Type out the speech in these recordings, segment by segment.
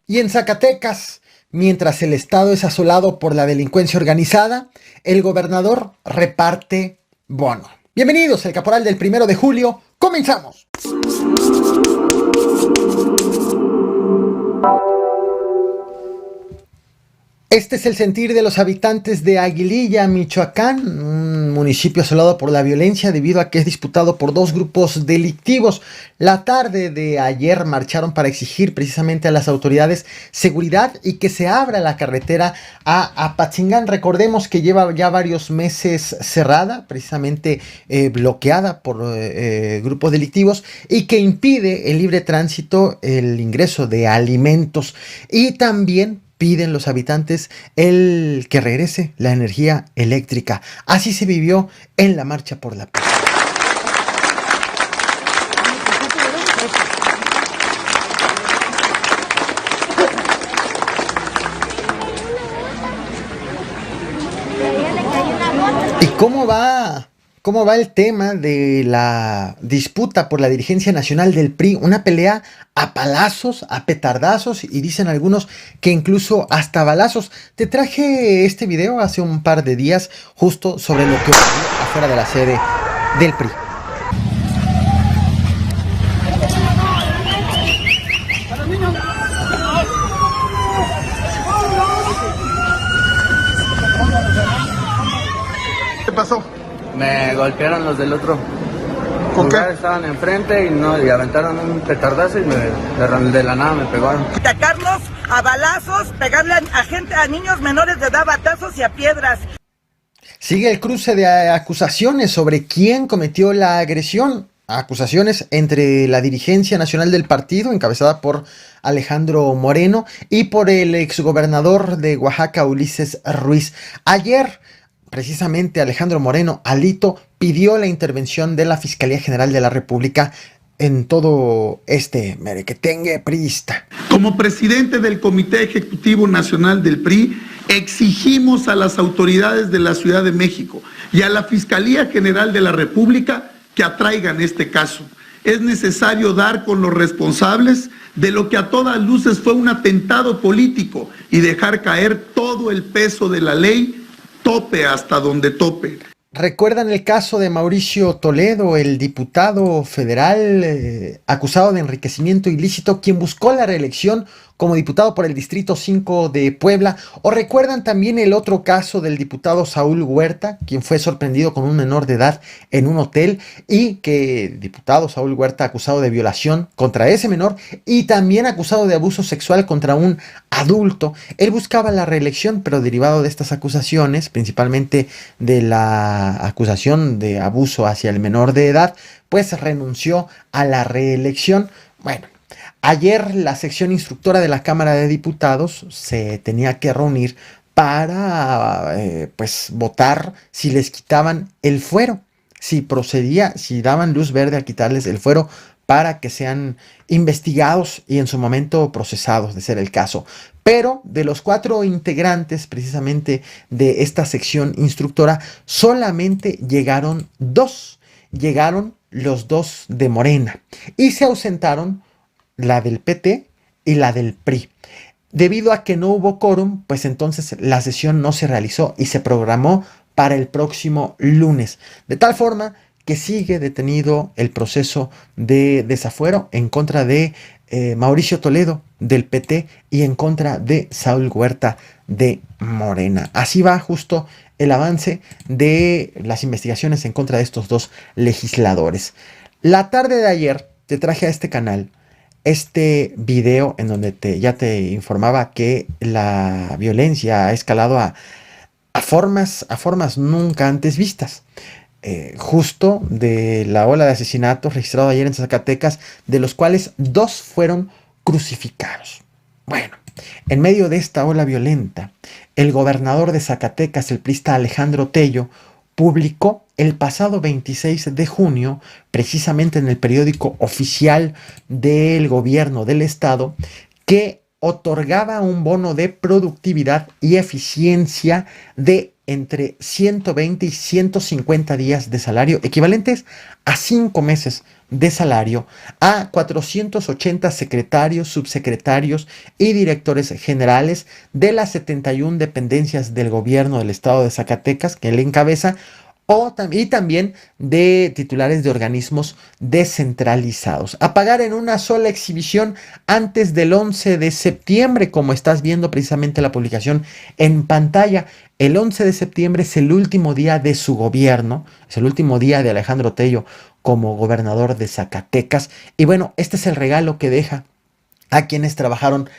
Y en Zacatecas, mientras el estado es asolado por la delincuencia organizada, el gobernador reparte bono. Bienvenidos, el caporal del 1 de julio. ¡Comenzamos! Este es el sentir de los habitantes de Aguililla, Michoacán, un municipio asolado por la violencia debido a que es disputado por dos grupos delictivos. La tarde de ayer marcharon para exigir precisamente a las autoridades seguridad y que se abra la carretera a Apatzingán. Recordemos que lleva ya varios meses cerrada, precisamente bloqueada por grupos delictivos y que impide el libre tránsito, el ingreso de alimentos y también piden los habitantes el que regrese la energía eléctrica. Así se vivió en la marcha por la paz. ¿Y cómo va el tema de la disputa por la dirigencia nacional del PRI? Una pelea a palazos, a petardazos y dicen algunos que incluso hasta balazos. Te traje este video hace un par de días justo sobre lo que ocurrió afuera de la sede del PRI. ¿Qué pasó? Me golpearon los del otro ¿Con lugar, qué? estaban enfrente y aventaron un petardazo y de la nada me pegaron. Atacarlos a balazos, pegarle a niños menores de edad, batazos y a piedras. Sigue el cruce de acusaciones sobre quién cometió la agresión. Acusaciones entre la dirigencia nacional del partido, encabezada por Alejandro Moreno, y por el exgobernador de Oaxaca, Ulises Ruiz. Ayer, precisamente, Alejandro Moreno, Alito, pidió la intervención de la Fiscalía General de la República en todo este merequetengue priista. Como presidente del Comité Ejecutivo Nacional del PRI, exigimos a las autoridades de la Ciudad de México y a la Fiscalía General de la República que atraigan este caso. Es necesario dar con los responsables de lo que a todas luces fue un atentado político y dejar caer todo el peso de la ley, tope hasta donde tope. ¿Recuerdan el caso de Mauricio Toledo, el diputado federal acusado de enriquecimiento ilícito, quien buscó la reelección como diputado por el Distrito 5 de Puebla? ¿O recuerdan también el otro caso del diputado Saúl Huerta, quien fue sorprendido con un menor de edad en un hotel y que el diputado Saúl Huerta acusado de violación contra ese menor y también acusado de abuso sexual contra un adulto? Él buscaba la reelección, pero derivado de estas acusaciones, principalmente de la acusación de abuso hacia el menor de edad, pues renunció a la reelección. Bueno, ayer la sección instructora de la Cámara de Diputados se tenía que reunir para pues votar si les quitaban el fuero, si procedía, si daban luz verde a quitarles el fuero para que sean investigados y en su momento procesados, de ser el caso. Pero de los 4 integrantes precisamente de esta sección instructora, solamente llegaron 2. Llegaron los 2 de Morena y se ausentaron la del PT y la del PRI. Debido a que no hubo quórum, pues entonces la sesión no se realizó y se programó para el próximo lunes. De tal forma que sigue detenido el proceso de desafuero en contra de Mauricio Toledo del PT y en contra de Saúl Huerta de Morena. Así va justo el avance de las investigaciones en contra de estos 2 legisladores. La tarde de ayer te traje a este canal este video en donde ya te informaba que la violencia ha escalado a formas nunca antes vistas. Justo de la ola de asesinatos registrado ayer en Zacatecas, de los cuales 2 fueron crucificados. Bueno, en medio de esta ola violenta, el gobernador de Zacatecas, el priista Alejandro Tello, publicó el pasado 26 de junio, precisamente en el periódico oficial del gobierno del estado, que otorgaba un bono de productividad y eficiencia de entre 120 y 150 días de salario, equivalentes a 5 meses de salario a 480 secretarios, subsecretarios y directores generales de las 71 dependencias del gobierno del estado de Zacatecas que él encabeza, y también de titulares de organismos descentralizados. A pagar en una sola exhibición antes del 11 de septiembre, como estás viendo precisamente la publicación en pantalla. El 11 de septiembre es el último día de su gobierno, es el último día de Alejandro Tello como gobernador de Zacatecas. Y bueno, este es el regalo que deja a quienes trabajaron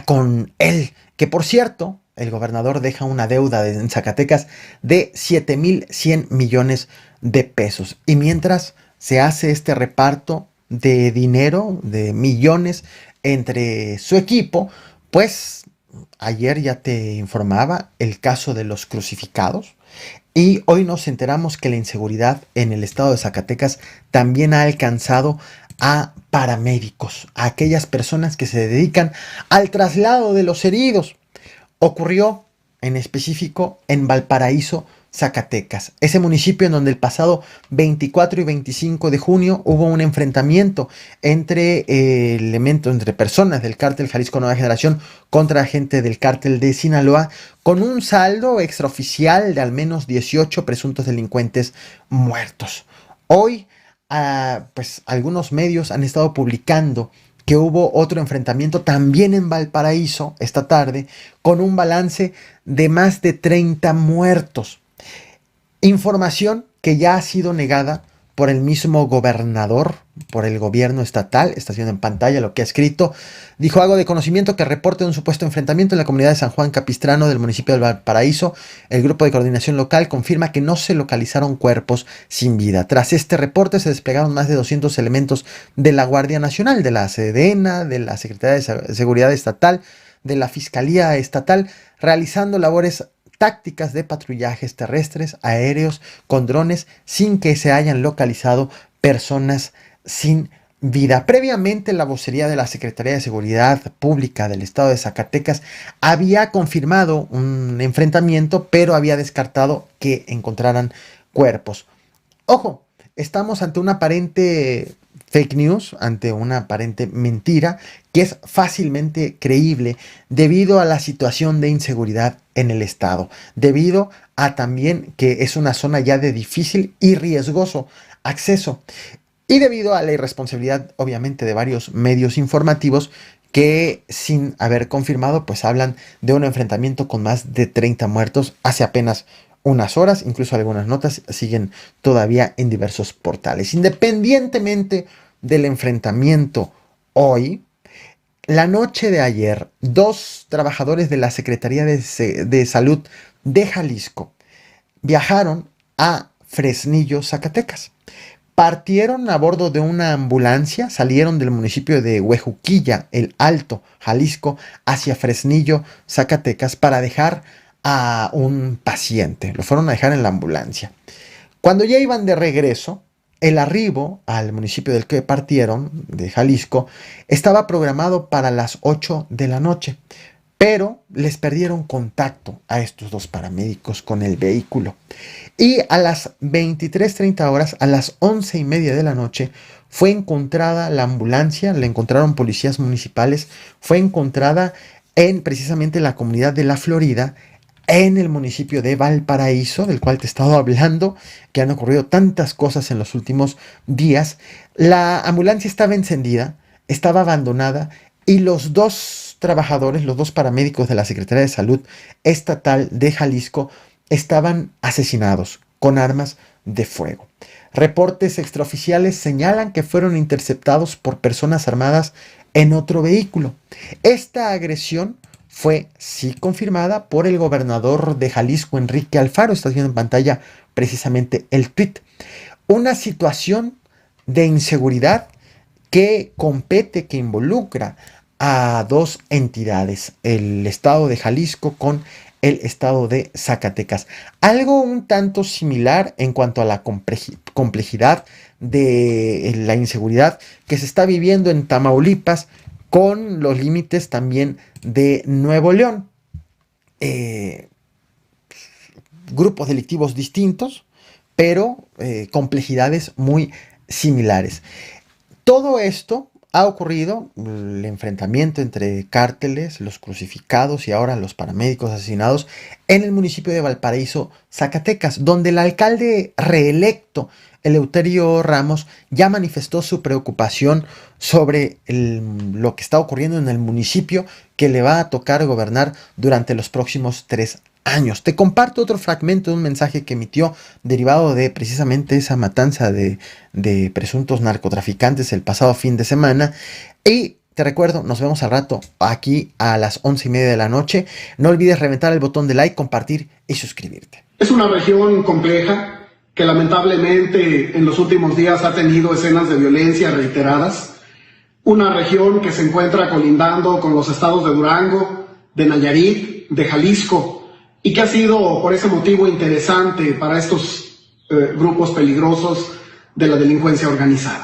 con él, que por cierto, el gobernador deja una deuda en Zacatecas de 7,100 millones de pesos. Y mientras se hace este reparto de dinero, de millones entre su equipo, pues ayer ya te informaba el caso de los crucificados. Y hoy nos enteramos que la inseguridad en el estado de Zacatecas también ha alcanzado a paramédicos, a aquellas personas que se dedican al traslado de los heridos. Ocurrió en específico en Valparaíso, Zacatecas, ese municipio en donde el pasado 24 y 25 de junio hubo un enfrentamiento entre entre personas del cártel Jalisco Nueva Generación contra gente del cártel de Sinaloa, con un saldo extraoficial de al menos 18 presuntos delincuentes muertos. Hoy, pues algunos medios han estado publicando que hubo otro enfrentamiento también en Valparaíso esta tarde, con un balance de más de 30 muertos. Información que ya ha sido negada por el mismo gobernador, por el gobierno estatal. Está viendo en pantalla lo que ha escrito. Dijo: hago de conocimiento que reporte un supuesto enfrentamiento en la comunidad de San Juan Capistrano del municipio de Valparaíso. El grupo de coordinación local confirma que no se localizaron cuerpos sin vida. Tras este reporte se desplegaron más de 200 elementos de la Guardia Nacional, de la Sedena, de la Secretaría de Seguridad Estatal, de la Fiscalía Estatal, realizando labores tácticas de patrullajes terrestres, aéreos, con drones, sin que se hayan localizado personas sin vida. Previamente, la vocería de la Secretaría de Seguridad Pública del estado de Zacatecas había confirmado un enfrentamiento, pero había descartado que encontraran cuerpos. Ojo, estamos ante una aparente fake news, ante una aparente mentira que es fácilmente creíble debido a la situación de inseguridad en el estado, debido a también que es una zona ya de difícil y riesgoso acceso, y debido a la irresponsabilidad obviamente de varios medios informativos que, sin haber confirmado, pues hablan de un enfrentamiento con más de 30 muertos hace apenas unas horas. Incluso algunas notas siguen todavía en diversos portales. Independientemente del enfrentamiento hoy, la noche de ayer, 2 trabajadores de la Secretaría de Salud de Jalisco viajaron a Fresnillo, Zacatecas. Partieron a bordo de una ambulancia, salieron del municipio de Huejuquilla, El Alto, Jalisco, hacia Fresnillo, Zacatecas, para dejar a un paciente. Lo fueron a dejar en la ambulancia. Cuando ya iban de regreso, el arribo al municipio del que partieron, de Jalisco, estaba programado para las 8 de la noche, pero les perdieron contacto a estos 2 paramédicos con el vehículo. Y a las 23:30 horas, a las 11:30 de la noche, fue encontrada la ambulancia, la encontraron policías municipales, fue encontrada en precisamente la comunidad de La Florida, en el municipio de Valparaíso, del cual te he estado hablando, que han ocurrido tantas cosas en los últimos días. La ambulancia estaba encendida, estaba abandonada, y los 2 trabajadores, los 2 paramédicos de la Secretaría de Salud Estatal de Jalisco, estaban asesinados con armas de fuego. Reportes extraoficiales señalan que fueron interceptados por personas armadas en otro vehículo. Esta agresión fue sí confirmada por el gobernador de Jalisco, Enrique Alfaro. Estás viendo en pantalla precisamente el tuit. Una situación de inseguridad que compete, que involucra a 2 entidades, el estado de Jalisco con el estado de Zacatecas. Algo un tanto similar en cuanto a la complejidad de la inseguridad que se está viviendo en Tamaulipas, con los límites también de Nuevo León. Grupos delictivos distintos, pero complejidades muy similares. Todo esto ha ocurrido, el enfrentamiento entre cárteles, los crucificados y ahora los paramédicos asesinados en el municipio de Valparaíso, Zacatecas, donde el alcalde reelecto, Eleuterio Ramos, ya manifestó su preocupación sobre lo que está ocurriendo en el municipio que le va a tocar gobernar durante los próximos 3 años. Te comparto otro fragmento de un mensaje que emitió derivado de precisamente esa matanza de presuntos narcotraficantes el pasado fin de semana. Y te recuerdo, nos vemos al rato aquí a las 11:30 de la noche. No olvides reventar el botón de like, compartir y suscribirte. Es una región compleja que lamentablemente en los últimos días ha tenido escenas de violencia reiteradas. Una región que se encuentra colindando con los estados de Durango, de Nayarit, de Jalisco, y que ha sido por ese motivo interesante para estos grupos peligrosos de la delincuencia organizada.